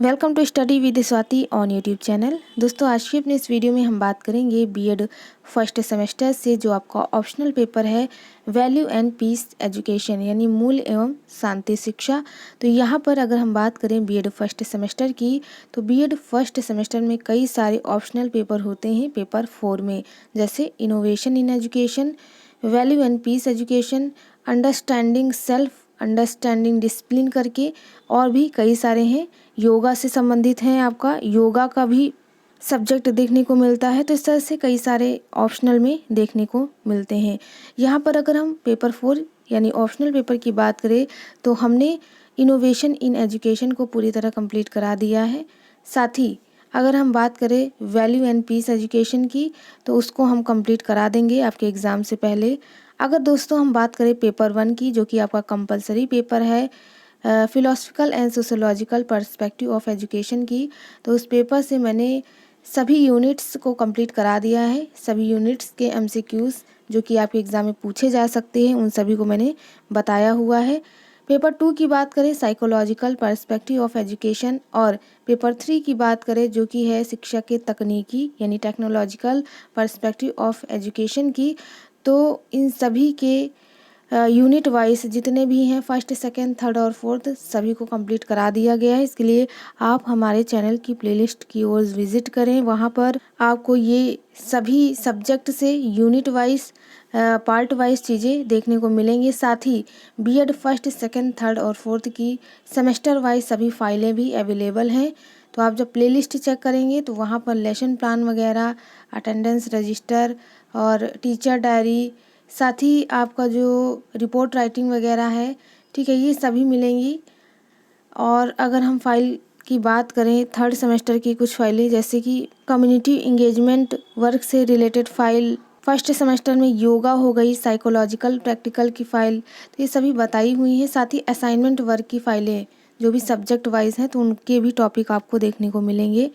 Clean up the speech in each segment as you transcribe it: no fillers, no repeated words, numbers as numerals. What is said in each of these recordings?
Welcome to study with Swati on YouTube channel. दोस्तों, आज की अपने इस वीडियो में हम बात करेंगे बीएड फर्स्ट सेमेस्टर से जो आपका ऑप्शनल पेपर है वैल्यू एंड पीस एजुकेशन यानी मूल्य एवं शांति शिक्षा। तो यहाँ पर अगर हम बात करें बीएड फर्स्ट सेमेस्टर की, तो बीएड फर्स्ट सेमेस्टर में कई सारे ऑप्शनल पेपर होते हैं पेपर 4 में, जैसे innovation in education, value and peace education, understanding self, understanding discipline करके और भी कई सारे हैं। योगा से संबंधित हैं, आपका योगा का भी सब्जेक्ट देखने को मिलता है। तो इस तरह से कई सारे ऑप्शनल में देखने को मिलते हैं। यहाँ पर अगर हम पेपर 4 यानी ऑप्शनल पेपर की बात करें तो हमने इनोवेशन इन एजुकेशन को पूरी तरह कंप्लीट करा दिया है। साथ ही अगर हम बात करें वैल्यू एंड पीस एजुकेशन की, तो उसको हम कंप्लीट करा देंगे आपके एग्ज़ाम से पहले। अगर दोस्तों हम बात करें पेपर 1 की, जो कि आपका कंपलसरी पेपर है philosophical and sociological perspective of education की, तो उस पेपर से मैंने सभी यूनिट्स को कंप्लीट करा दिया है। सभी यूनिट्स के एमसीक्यूज़ जो कि आपके एग्ज़ाम में पूछे जा सकते हैं, उन सभी को मैंने बताया हुआ है। पेपर 2 की बात करें साइकोलॉजिकल पर्सपेक्टिव ऑफ एजुकेशन, और पेपर 3 की बात करें जो कि है शिक्षा के तकनीकी यानी टेक्नोलॉजिकल पर्सपेक्टिव ऑफ एजुकेशन की, तो इन सभी के यूनिट वाइज जितने भी हैं फर्स्ट, सेकंड, थर्ड और फोर्थ सभी को कंप्लीट करा दिया गया है। इसके लिए आप हमारे चैनल की प्लेलिस्ट की ओर विजिट करें। वहां पर आपको ये सभी सब्जेक्ट से यूनिट वाइज पार्ट वाइज चीज़ें देखने को मिलेंगी। साथ ही बीएड फर्स्ट, सेकंड, थर्ड और फोर्थ की सेमेस्टर वाइज सभी फाइलें भी अवेलेबल हैं। तो आप जब प्लेलिस्ट चेक करेंगे तो वहाँ पर लेसन प्लान वगैरह, अटेंडेंस रजिस्टर और टीचर डायरी, साथ ही आपका जो रिपोर्ट राइटिंग वगैरह है, ठीक है, ये सभी मिलेंगी। और अगर हम फाइल की बात करें थर्ड सेमेस्टर की कुछ फाइलें, जैसे कि कम्युनिटी इंगेजमेंट वर्क से रिलेटेड फाइल, फर्स्ट सेमेस्टर में योगा हो गई, साइकोलॉजिकल प्रैक्टिकल की फ़ाइल, तो ये सभी बताई हुई हैं। साथ ही असाइनमेंट वर्क की फ़ाइलें जो भी सब्जेक्ट वाइज हैं, तो उनके भी टॉपिक आपको देखने को मिलेंगे।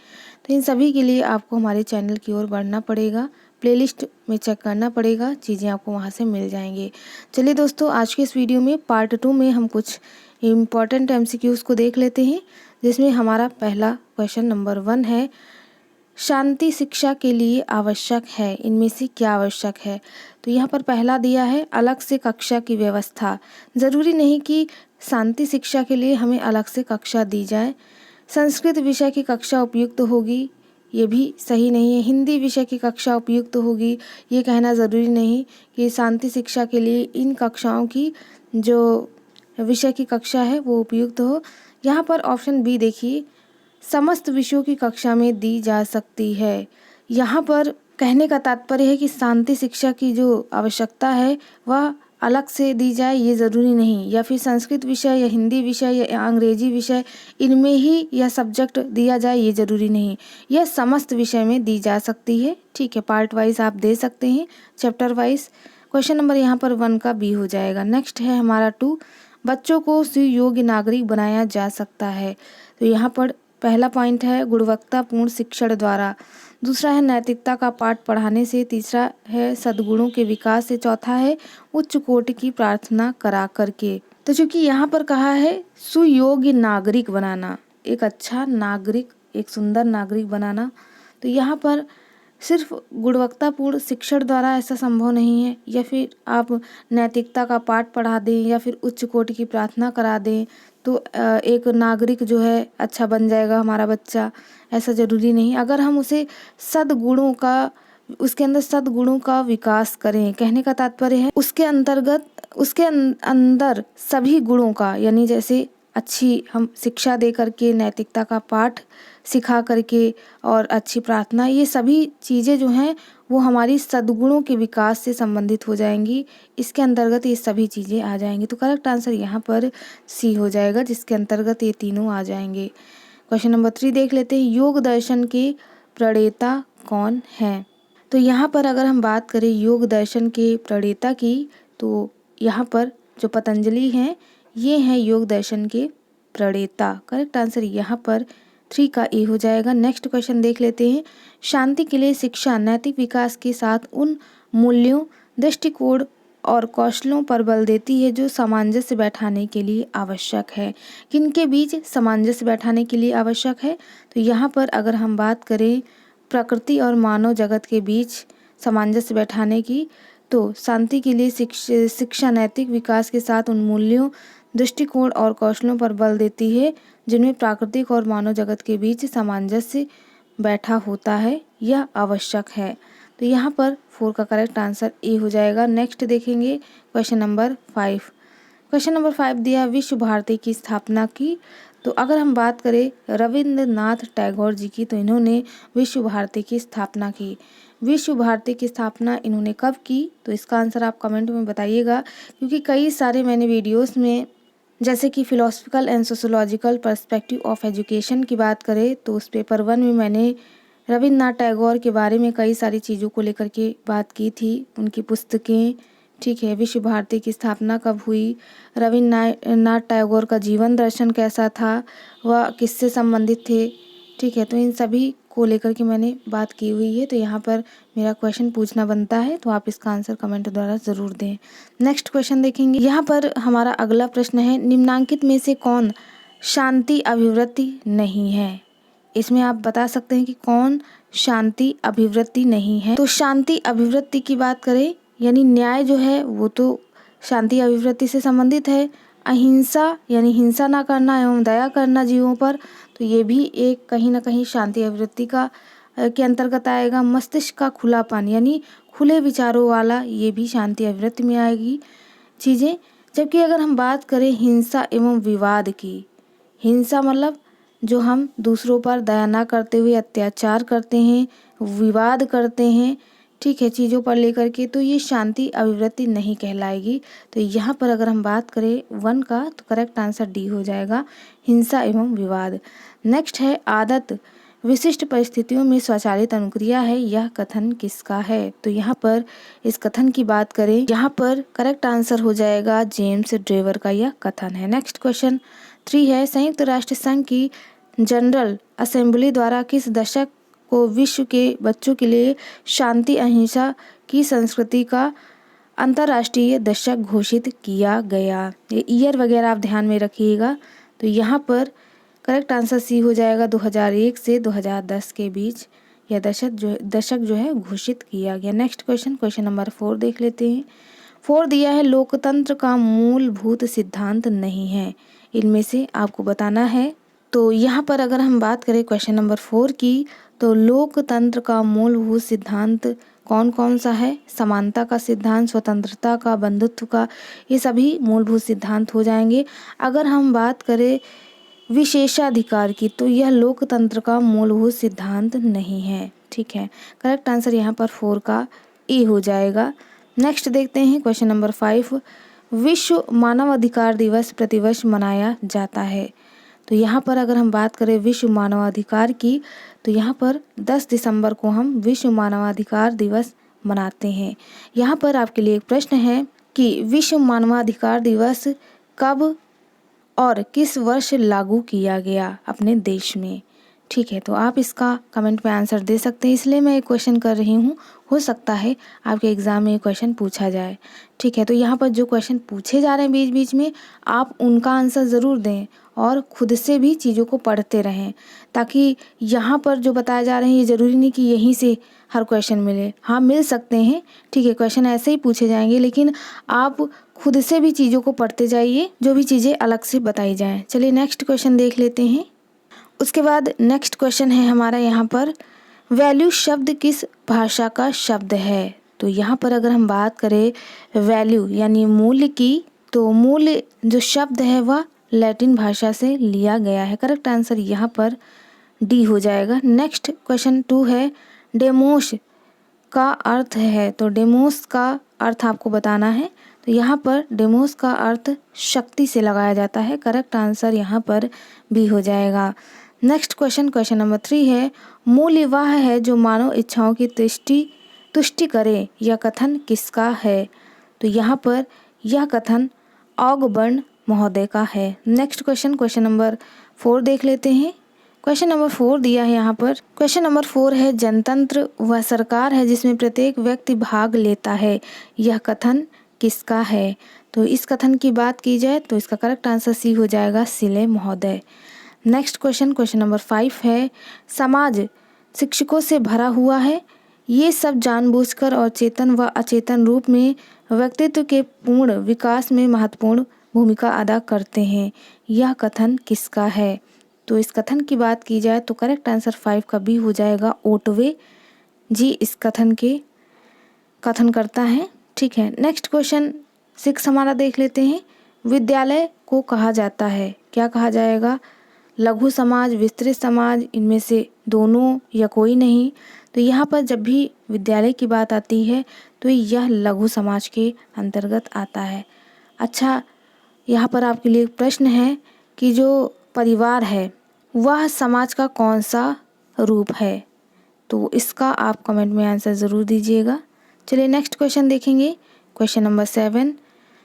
तो इन सभी के लिए आपको हमारे चैनल की ओर बढ़ना पड़ेगा, प्लेलिस्ट में चेक करना पड़ेगा, चीज़ें आपको वहाँ से मिल जाएंगे। चलिए दोस्तों, आज के इस वीडियो में पार्ट 2 में हम कुछ इम्पॉर्टेंट एमसीक्यूज़ को देख लेते हैं, जिसमें हमारा पहला क्वेश्चन नंबर 1 है, शांति शिक्षा के लिए आवश्यक है, इनमें से क्या आवश्यक है। तो यहाँ पर पहला दिया है अलग से कक्षा की व्यवस्था। ज़रूरी नहीं कि शांति शिक्षा के लिए हमें अलग से कक्षा दी जाए। संस्कृत विषय की कक्षा उपयुक्त होगी, ये भी सही नहीं है। हिंदी विषय की कक्षा उपयुक्त होगी, ये कहना ज़रूरी नहीं कि शांति शिक्षा के लिए इन कक्षाओं की जो विषय की कक्षा है वो उपयुक्त हो। यहाँ पर ऑप्शन बी देखिए, समस्त विषयों की कक्षा में दी जा सकती है। यहाँ पर कहने का तात्पर्य है कि शांति शिक्षा की जो आवश्यकता है वह अलग से दी जाए, ये ज़रूरी नहीं, या फिर संस्कृत विषय या हिंदी विषय या अंग्रेजी विषय इनमें ही यह सब्जेक्ट दिया जाए, ये ज़रूरी नहीं, यह समस्त विषय में दी जा सकती है। ठीक है, पार्ट वाइज आप दे सकते हैं, चैप्टर वाइज। क्वेश्चन नंबर यहाँ पर 1 का बी हो जाएगा। नेक्स्ट है हमारा 2, बच्चों को सुयोग्य नागरिक बनाया जा सकता है। तो यहाँ पर पहला पॉइंट है गुणवत्तापूर्ण शिक्षण द्वारा, दूसरा है नैतिकता का पाठ पढ़ाने से, तीसरा है सद्गुणों के विकास से, चौथा है उच्च कोटि की प्रार्थना करा करके। तो चूंकि यहाँ पर कहा है सुयोग्य नागरिक बनाना, एक अच्छा नागरिक, एक सुंदर नागरिक बनाना, तो यहाँ पर सिर्फ गुणवत्तापूर्ण शिक्षण द्वारा ऐसा संभव नहीं है, या फिर आप नैतिकता का पाठ पढ़ा दें या फिर उच्च कोटि की प्रार्थना करा दें तो एक नागरिक जो है अच्छा बन जाएगा हमारा बच्चा, ऐसा ज़रूरी नहीं। अगर हम उसे सद्गुणों का, उसके अंदर सद्गुणों का विकास करें, कहने का तात्पर्य है उसके अंतर्गत, उसके अंदर सभी गुणों का, यानी जैसे अच्छी हम शिक्षा दे करके, नैतिकता का पाठ सिखा करके और अच्छी प्रार्थना, ये सभी चीज़ें जो हैं वो हमारी सद्गुणों के विकास से संबंधित हो जाएंगी। इसके अंतर्गत ये सभी चीज़ें आ जाएंगी। तो करेक्ट आंसर यहाँ पर सी हो जाएगा, जिसके अंतर्गत ये तीनों आ जाएंगे। क्वेश्चन नंबर 3 देख लेते हैं, योग दर्शन के प्रणेता कौन है। तो यहाँ पर अगर हम बात करें योग दर्शन के प्रणेता की, तो यहाँ पर जो पतंजलि हैं ये हैं योग दर्शन के प्रणेता। करेक्ट आंसर यहाँ पर 3 का ए हो जाएगा। नेक्स्ट क्वेश्चन देख लेते हैं, शांति के लिए शिक्षा नैतिक विकास के साथ उन मूल्यों, दृष्टिकोण और कौशलों पर बल देती है जो सामंजस्य बैठाने के लिए आवश्यक है। किनके बीच सामंजस्य बैठाने के लिए आवश्यक है? तो यहाँ पर अगर हम बात करें प्रकृति और मानव जगत के बीच सामंजस्य बैठाने की, तो शांति के लिए शिक्षा नैतिक विकास के साथ उन मूल्यों, दृष्टिकोण और कौशलों पर बल देती है जिनमें प्राकृतिक और मानव जगत के बीच सामंजस्य बैठा होता है, यह आवश्यक है। तो यहाँ पर 4 का करेक्ट आंसर ए हो जाएगा। नेक्स्ट देखेंगे क्वेश्चन नंबर 5। क्वेश्चन नंबर 5 दिया विश्व भारती की स्थापना की। तो अगर हम बात करें रविंद्रनाथ टैगोर जी की, तो इन्होंने विश्व भारती की स्थापना की। विश्व भारती की स्थापना इन्होंने कब की? तो इसका आंसर आप कमेंट में बताइएगा, क्योंकि कई सारे मैंने वीडियोस में जैसे कि philosophical and sociological perspective of education की बात करें, तो उस पेपर 1 में मैंने रविन्द्रनाथ टैगोर के बारे में कई सारी चीज़ों को लेकर के बात की थी, उनकी पुस्तकें, ठीक है। विश्व भारती की स्थापना कब हुई, रविन्द्रनाथ टैगोर का जीवन दर्शन कैसा था, वह किससे संबंधित थे, ठीक है। तो इन सभी को लेकर के मैंने बात की हुई है। तो यहाँ पर मेरा क्वेश्चन पूछना बनता है, तो आप इसका आंसर कमेंट द्वारा ज़रूर दें। नेक्स्ट क्वेश्चन देखेंगे। यहाँ पर हमारा अगला प्रश्न है निम्नांकित में से कौन शांति अभिवृत्ति नहीं है? इसमें आप बता सकते हैं कि कौन शांति अभिवृत्ति नहीं है। तो शांति अभिवृत्ति की बात करें, यानी न्याय जो है वो तो शांति अभिवृत्ति से संबंधित है। अहिंसा यानी हिंसा ना करना एवं दया करना जीवों पर, तो ये भी एक कहीं ना कहीं शांति अभिवृत्ति का के अंतर्गत आएगा। मस्तिष्क का खुलापन यानी खुले विचारों वाला, ये भी शांति अभिवृत्ति में आएगी चीज़ें। जबकि अगर हम बात करें हिंसा एवं विवाद की, हिंसा मतलब जो हम दूसरों पर दया ना करते हुए अत्याचार करते हैं, विवाद करते हैं, ठीक है, चीज़ों पर लेकर के, तो ये शांति अभिवृत्ति नहीं कहलाएगी। तो यहाँ पर अगर हम बात करें 1 का, तो करेक्ट आंसर डी हो जाएगा, हिंसा एवं विवाद। नेक्स्ट है आदत विशिष्ट परिस्थितियों में स्वचालित अनुक्रिया है, यह कथन किसका है? तो यहाँ पर इस कथन की बात करें, यहाँ पर करेक्ट आंसर हो जाएगा जेम्स ड्रेवर का यह कथन है। नेक्स्ट क्वेश्चन 3 है संयुक्त राष्ट्र संघ की जनरल असेंबली द्वारा किस दशक को विश्व के बच्चों के लिए शांति अहिंसा की संस्कृति का अंतर्राष्ट्रीय दशक घोषित किया गया? ये ईयर वगैरह आप ध्यान में रखिएगा। तो यहाँ पर करेक्ट आंसर सी हो जाएगा, 2001 से 2010 के बीच यह दशक जो है घोषित किया गया। नेक्स्ट क्वेश्चन नंबर 4 देख लेते हैं। 4 दिया है लोकतंत्र का मूलभूत सिद्धांत नहीं है, इनमें से आपको बताना है। तो यहाँ पर अगर हम बात करें क्वेश्चन नंबर 4 की, तो लोकतंत्र का मूलभूत सिद्धांत कौन कौन सा है? समानता का सिद्धांत, स्वतंत्रता का, बंधुत्व का, ये सभी मूलभूत सिद्धांत हो जाएंगे। अगर हम बात करें विशेषाधिकार की, तो यह लोकतंत्र का मूलभूत सिद्धांत नहीं है, ठीक है। करेक्ट आंसर यहाँ पर 4 का ए हो जाएगा। नेक्स्ट देखते हैं क्वेश्चन नंबर 5। विश्व मानवाधिकार दिवस प्रतिवर्ष मनाया जाता है। तो यहाँ पर अगर हम बात करें विश्व मानवाधिकार की, तो यहाँ पर 10 दिसंबर को हम विश्व मानवाधिकार दिवस मनाते हैं। यहाँ पर आपके लिए एक प्रश्न है कि विश्व मानवाधिकार दिवस कब और किस वर्ष लागू किया गया अपने देश में, ठीक है। तो आप इसका कमेंट में आंसर दे सकते हैं, इसलिए मैं एक क्वेश्चन कर रही हूँ, हो सकता है आपके एग्ज़ाम में ये क्वेश्चन पूछा जाए, ठीक है। तो यहाँ पर जो क्वेश्चन पूछे जा रहे हैं बीच बीच में, आप उनका आंसर ज़रूर दें और खुद से भी चीज़ों को पढ़ते रहें, ताकि यहाँ पर जो बताया जा रहे हैं ये ज़रूरी नहीं कि यहीं से हर क्वेश्चन मिले, हाँ मिल सकते हैं, ठीक है, क्वेश्चन ऐसे ही पूछे जाएंगे, लेकिन आप खुद से भी चीज़ों को पढ़ते जाइए, जो भी चीज़ें अलग से बताई जाएँ। चलिए नेक्स्ट क्वेश्चन देख लेते हैं। उसके बाद नेक्स्ट क्वेश्चन है हमारा यहाँ पर, वैल्यू शब्द किस भाषा का शब्द है? तो यहाँ पर अगर हम बात करें वैल्यू यानी मूल्य की, तो मूल्य जो शब्द है वह लैटिन भाषा से लिया गया है। करेक्ट आंसर यहाँ पर डी हो जाएगा। नेक्स्ट क्वेश्चन 2 है डेमोस का अर्थ है। तो डेमोस का अर्थ आपको बताना है। तो यहाँ पर डेमोस का अर्थ शक्ति से लगाया जाता है। करेक्ट आंसर यहाँ पर बी हो जाएगा। नेक्स्ट क्वेश्चन नंबर 3 है मूल्य वह है जो मानव इच्छाओं की तुष्टि करे, यह कथन किसका है? तो यहाँ पर यह कथन ऑगबर्न महोदय का है। नेक्स्ट क्वेश्चन नंबर 4 देख लेते हैं। क्वेश्चन नंबर 4 दिया है यहाँ पर। क्वेश्चन नंबर 4 है जनतंत्र वह सरकार है जिसमें प्रत्येक व्यक्ति भाग लेता है, यह कथन किसका है? तो इस कथन की बात की जाए तो इसका करेक्ट आंसर सी हो जाएगा, सिले महोदय। नेक्स्ट क्वेश्चन, क्वेश्चन नंबर 5 है, समाज शिक्षकों से भरा हुआ है। ये सब जानबूझकर और चेतन व अचेतन रूप में व्यक्तित्व के पूर्ण विकास में महत्वपूर्ण भूमिका अदा करते हैं। यह कथन किसका है? तो इस कथन की बात की जाए तो करेक्ट आंसर 5 का बी हो जाएगा, ओटवे जी इस कथन करता है। ठीक है, नेक्स्ट क्वेश्चन 6 हमारा देख लेते हैं। विद्यालय को कहा जाता है, क्या कहा जाएगा? लघु समाज, विस्तृत समाज, इनमें से दोनों या कोई नहीं? तो यहाँ पर जब भी विद्यालय की बात आती है तो यह लघु समाज के अंतर्गत आता है। अच्छा, यहाँ पर आपके लिए प्रश्न है कि जो परिवार है वह समाज का कौन सा रूप है? तो इसका आप कमेंट में आंसर ज़रूर दीजिएगा। चलिए नेक्स्ट क्वेश्चन देखेंगे, क्वेश्चन नंबर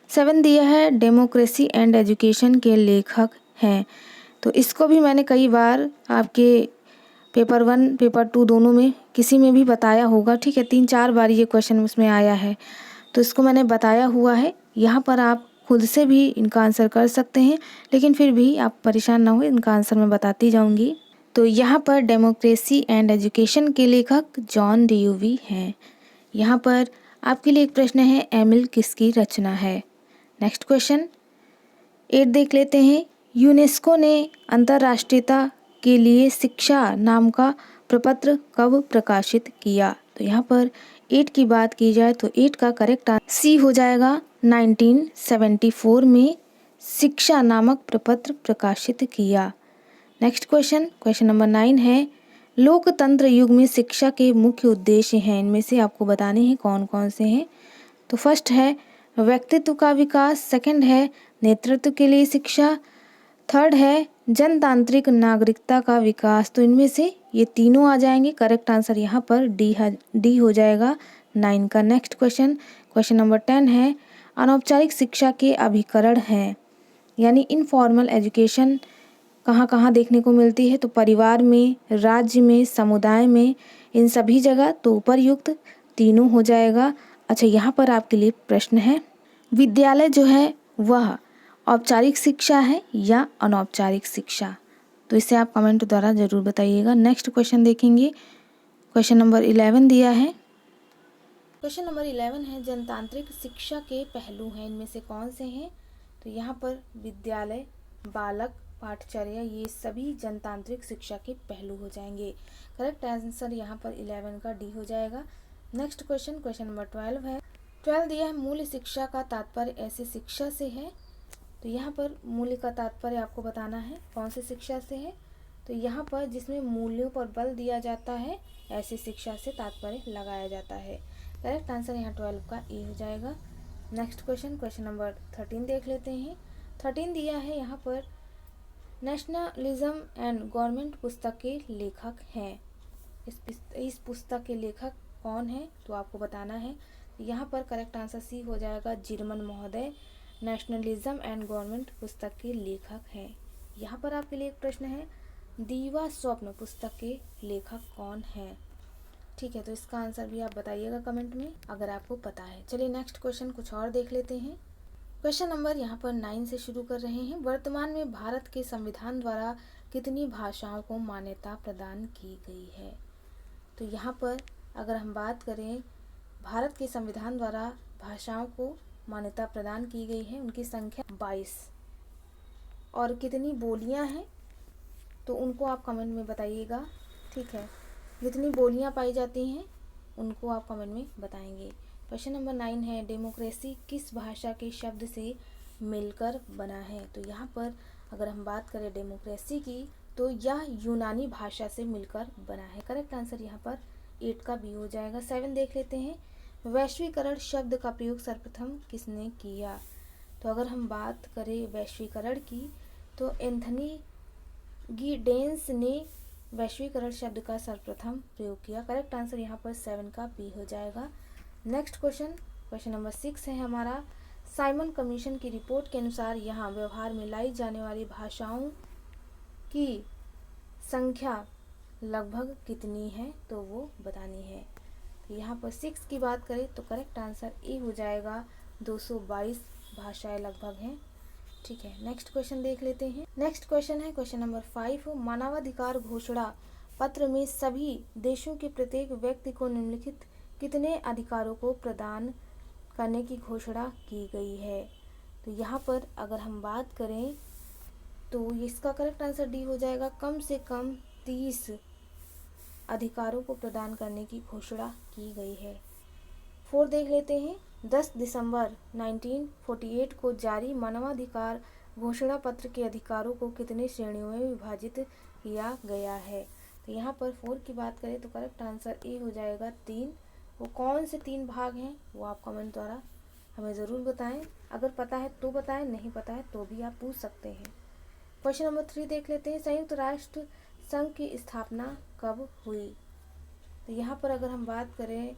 7 दिया है, डेमोक्रेसी एंड एजुकेशन के लेखक हैं। तो इसको भी मैंने कई बार आपके पेपर 1 पेपर 2 दोनों में किसी में भी बताया होगा। ठीक है, 3-4 बार ये क्वेश्चन उसमें आया है, तो इसको मैंने बताया हुआ है। यहाँ पर आप खुद से भी इनका आंसर कर सकते हैं, लेकिन फिर भी आप परेशान ना हो, इनका आंसर मैं बताती जाऊँगी। तो यहाँ पर डेमोक्रेसी एंड एजुकेशन के लेखक जॉन डेवी हैं। यहाँ पर आपके लिए एक प्रश्न है, एमिल किसकी रचना है? नेक्स्ट क्वेश्चन 8 देख लेते हैं। यूनेस्को ने अंतर्राष्ट्रीयता के लिए शिक्षा नाम का प्रपत्र कब प्रकाशित किया? तो यहाँ पर 8 की बात की जाए तो 8 का करेक्ट आंसर सी हो जाएगा, 1974 में शिक्षा नामक प्रपत्र प्रकाशित किया। नेक्स्ट क्वेश्चन, क्वेश्चन नंबर 9 है, लोकतंत्र युग में शिक्षा के मुख्य उद्देश्य हैं, इनमें से आपको बताने हैं कौन कौन से हैं। तो फर्स्ट है व्यक्तित्व का विकास, सेकंड है नेतृत्व के लिए शिक्षा, थर्ड है जनतांत्रिक नागरिकता का विकास। तो इनमें से ये तीनों आ जाएंगे। करेक्ट आंसर यहाँ पर डी हो जाएगा 9 का। नेक्स्ट क्वेश्चन, क्वेश्चन नंबर 10 है, अनौपचारिक शिक्षा के अभिकरण हैं, यानी इनफॉर्मल एजुकेशन कहाँ कहाँ देखने को मिलती है? तो परिवार में, राज्य में, समुदाय में, इन सभी जगह। तो उपरयुक्त तीनों हो जाएगा। अच्छा, यहाँ पर आपके लिए प्रश्न है, विद्यालय जो है वह औपचारिक शिक्षा है या अनौपचारिक शिक्षा? तो इसे आप कमेंट द्वारा ज़रूर बताइएगा। नेक्स्ट क्वेश्चन देखेंगे, क्वेश्चन नंबर 11 दिया है। क्वेश्चन नंबर 11 है, जनतांत्रिक शिक्षा के पहलू हैं, इनमें से कौन से हैं? तो यहाँ पर विद्यालय, बालक, पाठचर्या, ये सभी जनतांत्रिक शिक्षा के पहलू हो जाएंगे। करेक्ट आंसर यहाँ पर 11 का डी हो जाएगा। नेक्स्ट क्वेश्चन, क्वेश्चन नंबर 12 है। 12 दिया है, मूल शिक्षा का तात्पर्य ऐसी शिक्षा से है। तो यहाँ पर मूल्य का तात्पर्य आपको बताना है कौन सी शिक्षा से है। तो यहाँ पर जिसमें मूल्यों पर बल दिया जाता है, ऐसी शिक्षा से तात्पर्य लगाया जाता है। करेक्ट आंसर यहाँ 12 का ए हो जाएगा। नेक्स्ट क्वेश्चन, क्वेश्चन नंबर 13 देख लेते हैं। 13 दिया है यहाँ पर, नेशनलिज्म एंड गवर्नमेंट पुस्तक के लेखक हैं। इस पुस्तक के लेखक कौन है? तो आपको बताना है। यहाँ पर करेक्ट आंसर सी हो जाएगा, जिरमन महोदय नेशनलिज्म एंड गवर्नमेंट पुस्तक के लेखक हैं। यहाँ पर आपके लिए एक प्रश्न है, दीवा स्वप्न पुस्तक के लेखक कौन है? ठीक है, तो इसका आंसर भी आप बताइएगा कमेंट में अगर आपको पता है। चलिए नेक्स्ट क्वेश्चन कुछ और देख लेते हैं। क्वेश्चन नंबर यहाँ पर 9 से शुरू कर रहे हैं। वर्तमान में भारत के संविधान द्वारा कितनी भाषाओं को मान्यता प्रदान की गई है? तो यहाँ पर अगर हम बात करें, भारत के संविधान द्वारा भाषाओं को मान्यता प्रदान की गई है, उनकी संख्या 22। और कितनी बोलियां हैं तो उनको आप कमेंट में बताइएगा। ठीक है, जितनी बोलियां पाई जाती हैं उनको आप कमेंट में बताएंगे। क्वेश्चन नंबर 9 है, डेमोक्रेसी किस भाषा के शब्द से मिलकर बना है? तो यहाँ पर अगर हम बात करें डेमोक्रेसी की, तो यह यूनानी भाषा से मिलकर बना है। करेक्ट आंसर यहाँ पर 8 का बी हो जाएगा। 7 देख लेते हैं, वैश्वीकरण शब्द का प्रयोग सर्वप्रथम किसने किया? तो अगर हम बात करें वैश्वीकरण की, तो एंथनी गिडेंस ने वैश्वीकरण शब्द का सर्वप्रथम प्रयोग किया। करेक्ट आंसर यहाँ पर 7 का बी हो जाएगा। नेक्स्ट क्वेश्चन, क्वेश्चन नंबर 6 है हमारा, साइमन कमीशन की रिपोर्ट के अनुसार यहाँ व्यवहार में लाई जाने वाली भाषाओं की संख्या लगभग कितनी है? तो वो बतानी है। तो यहाँ पर 6 की बात करें तो करेक्ट आंसर ए हो जाएगा, 222 भाषाएं लगभग हैं। ठीक है, नेक्स्ट क्वेश्चन देख लेते हैं। नेक्स्ट क्वेश्चन है क्वेश्चन नंबर 5। मानवाधिकार घोषणा पत्र में सभी देशों के प्रत्येक व्यक्ति को निम्नलिखित कितने अधिकारों को प्रदान करने की घोषणा की गई है? तो यहाँ पर अगर हम बात करें तो इसका करेक्ट आंसर डी हो जाएगा। कम से कम 30 अधिकारों को प्रदान करने की घोषणा की गई है। 4 देख लेते हैं। 10 दिसंबर 1948 को जारी मानवाधिकार घोषणा पत्र के अधिकारों को कितने श्रेणियों में विभाजित किया गया है? तो यहाँ पर 4 की बात करें तो करेक्ट आंसर ए हो जाएगा 3। वो कौन से 3 भाग हैं वो आप कमेंट द्वारा हमें ज़रूर बताएं। अगर पता है तो बताएं, नहीं पता है तो भी आप पूछ सकते हैं। क्वेश्चन नंबर 3 देख लेते हैं। संयुक्त राष्ट्र संघ की स्थापना कब हुई? तो यहाँ पर अगर हम बात करें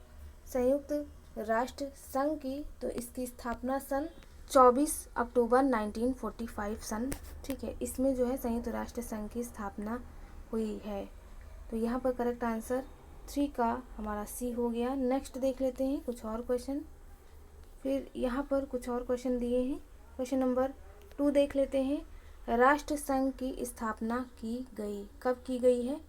संयुक्त राष्ट्र संघ की तो इसकी स्थापना सन 24 अक्टूबर 1945 सन, ठीक है, इसमें जो है संयुक्त राष्ट्र संघ की स्थापना हुई है। तो यहाँ पर करेक्ट आंसर 3 का हमारा सी हो गया। नेक्स्ट देख लेते हैं कुछ और क्वेश्चन। फिर यहाँ पर कुछ और क्वेश्चन दिए हैं। क्वेश्चन नंबर 2 देख लेते हैं। राष्ट्र संघ की स्थापना की गई, कब की गई है?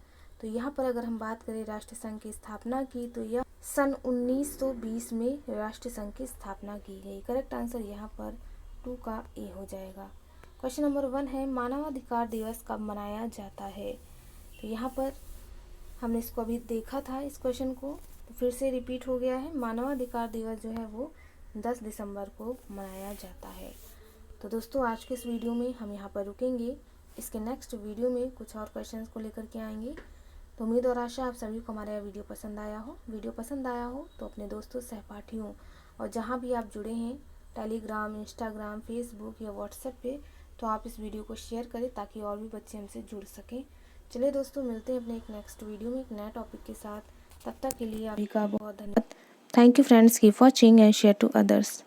तो यहाँ पर अगर हम बात करें राष्ट्र संघ की स्थापना की तो यह सन 1920 में राष्ट्र संघ की स्थापना की गई। करेक्ट आंसर यहाँ पर 2 का ए हो जाएगा। क्वेश्चन नंबर 1 है मानवाधिकार दिवस कब मनाया जाता है? तो यहाँ पर हमने इसको अभी देखा था इस क्वेश्चन को, तो फिर से रिपीट हो गया है। मानवाधिकार दिवस जो है वो 10 दिसंबर को मनाया जाता है। तो दोस्तों आज के इस वीडियो में हम यहाँ पर रुकेंगे। इसके नेक्स्ट वीडियो में कुछ और क्वेश्चंस को लेकर के आएंगे। तो उम्मीद और आशा आप सभी को हमारा यह वीडियो पसंद आया हो। वीडियो पसंद आया हो तो अपने दोस्तों, सहपाठियों और जहाँ भी आप जुड़े हैं टेलीग्राम, इंस्टाग्राम, फेसबुक या व्हाट्सएप पे, तो आप इस वीडियो को शेयर करें ताकि और भी बच्चे हमसे जुड़ सकें। चलिए दोस्तों, मिलते हैं अपने एक नेक्स्ट वीडियो में एक नए टॉपिक के साथ। तब तक के लिए आपका बहुत धन्यवाद। Thank you friends, keep watching and share to others.